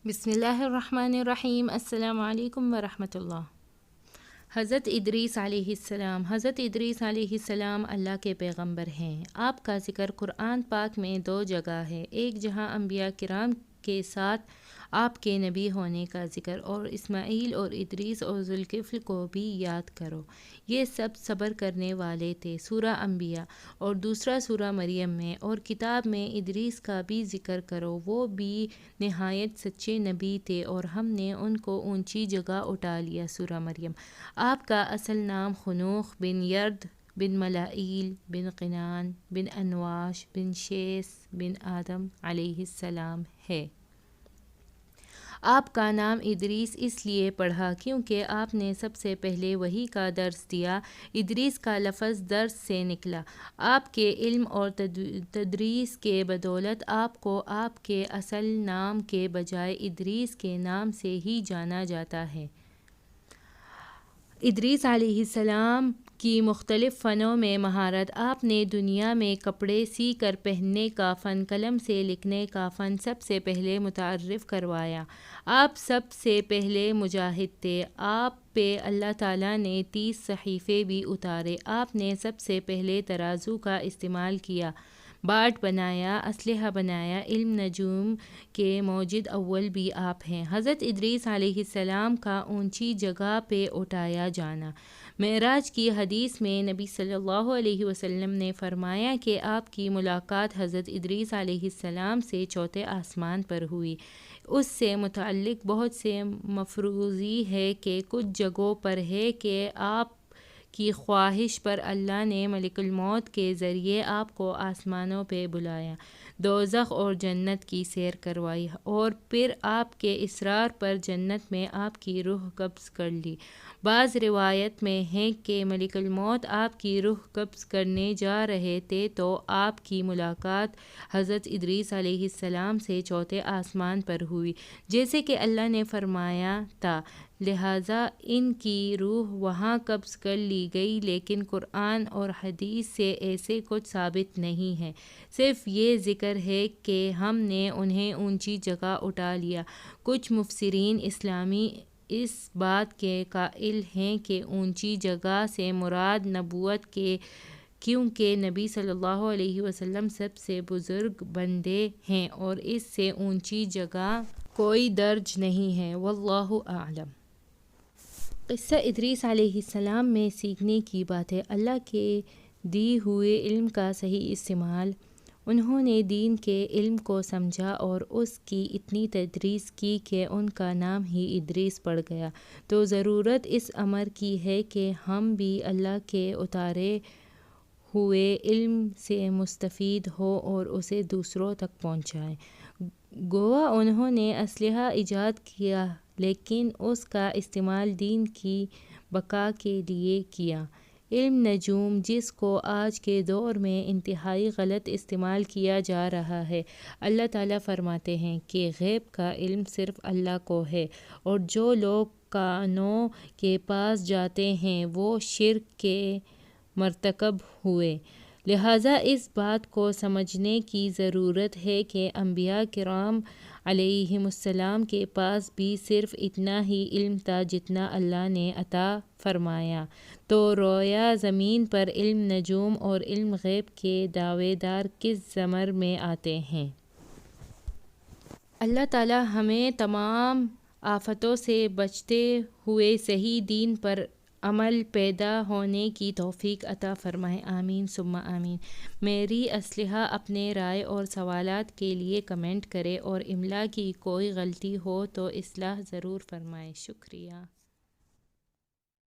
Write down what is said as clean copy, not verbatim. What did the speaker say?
بسم اللہ الرحمن الرحیم۔ السلام علیکم ورحمۃ اللہ۔ حضرت ادریس علیہ السلام۔ حضرت ادریس علیہ السلام اللہ کے پیغمبر ہیں۔ آپ کا ذکر قرآن پاک میں 2 جگہ ہے، ایک جہاں انبیاء کرام کے ساتھ آپ کے نبی ہونے کا ذکر، اور اسماعیل اور ادریس اور ذوالکفل کو بھی یاد کرو، یہ سب صبر کرنے والے تھے، سورہ انبیاء، اور دوسرا سورہ مریم میں، اور کتاب میں ادریس کا بھی ذکر کرو، وہ بھی نہایت سچے نبی تھے اور ہم نے ان کو اونچی جگہ اٹھا لیا، سورہ مریم۔ آپ کا اصل نام خنوخ بن یرد بن ملائیل بن قنان بن انواش بن شیس بن آدم علیہ السلام ہے۔ آپ کا نام ادریس اس لیے پڑا کیونکہ آپ نے سب سے پہلے وحی کا درس دیا۔ ادریس کا لفظ درس سے نکلا۔ آپ کے علم اور تدریس کے بدولت آپ کو آپ کے اصل نام کے بجائے ادریس کے نام سے ہی جانا جاتا ہے۔ ادریس علیہ السلام کی مختلف فنوں میں مہارت، آپ نے دنیا میں کپڑے سی کر پہننے کا فن، قلم سے لکھنے کا فن سب سے پہلے متعارف کروایا۔ آپ سب سے پہلے مجاہد تھے۔ آپ پہ اللہ تعالیٰ نے 30 صحیفے بھی اتارے۔ آپ نے سب سے پہلے ترازو کا استعمال کیا، باٹ بنایا، اسلحہ بنایا، علم نجوم کے موجد اول بھی آپ ہیں۔ حضرت ادریس علیہ السلام کا اونچی جگہ پہ اٹھایا جانا۔ معراج کی حدیث میں نبی صلی اللہ علیہ وسلم نے فرمایا کہ آپ کی ملاقات حضرت ادریس علیہ السلام سے چوتھے آسمان پر ہوئی۔ اس سے متعلق بہت سے مفروضی ہے کہ کچھ جگہوں پر ہے کہ آپ کی خواہش پر اللہ نے ملک الموت کے ذریعے آپ کو آسمانوں پہ بلایا، دوزخ اور جنت کی سیر کروائی، اور پھر آپ کے اصرار پر جنت میں آپ کی روح قبض کر لی۔ بعض روایت میں ہے کہ ملک الموت آپ کی روح قبض کرنے جا رہے تھے تو آپ کی ملاقات حضرت ادریس علیہ السلام سے چوتھے آسمان پر ہوئی، جیسے کہ اللہ نے فرمایا تھا، لہٰذا ان کی روح وہاں قبض کر لی گئی، لیکن قرآن اور حدیث سے ایسے کچھ ثابت نہیں ہے، صرف یہ ذکر ہے کہ ہم نے انہیں اونچی جگہ اٹھا لیا۔ کچھ مفسرین اسلامی اس بات کے قائل ہیں کہ اونچی جگہ سے مراد نبوت کے، کیونکہ نبی صلی اللہ علیہ وسلم سب سے بزرگ بندے ہیں اور اس سے اونچی جگہ کوئی درج نہیں ہے، واللہ اعلم۔ قصہ ادریس علیہ السلام میں سیکھنے کی باتیں، اللہ کے دی ہوئے علم کا صحیح استعمال۔ انہوں نے دین کے علم کو سمجھا اور اس کی اتنی تدریس کی کہ ان کا نام ہی ادریس پڑ گیا، تو ضرورت اس امر کی ہے کہ ہم بھی اللہ کے اتارے ہوئے علم سے مستفید ہوں اور اسے دوسروں تک پہنچائیں۔ گویا انہوں نے اسلحہ ایجاد کیا لیکن اس کا استعمال دین کی بقا کے لیے کیا۔ علم نجوم، جس کو آج کے دور میں انتہائی غلط استعمال کیا جا رہا ہے، اللہ تعالیٰ فرماتے ہیں کہ غیب کا علم صرف اللہ کو ہے، اور جو لوگ کہنوں کے پاس جاتے ہیں وہ شرک کے مرتکب ہوئے۔ لہٰذا اس بات کو سمجھنے کی ضرورت ہے کہ انبیاء کرام علیہم السلام کے پاس بھی صرف اتنا ہی علم تھا جتنا اللہ نے عطا فرمایا، تو رویا زمین پر علم نجوم اور علم غیب کے دعوے دار کس زمرے میں آتے ہیں؟ اللہ تعالیٰ ہمیں تمام آفتوں سے بچتے ہوئے صحیح دین پر عمل پیدا ہونے کی توفیق عطا فرمائے، آمین ثم آمین۔ میری اسلحہ اپنے رائے اور سوالات کے لیے کمنٹ کریں اور املا کی کوئی غلطی ہو تو اصلاح ضرور فرمائیں، شکریہ۔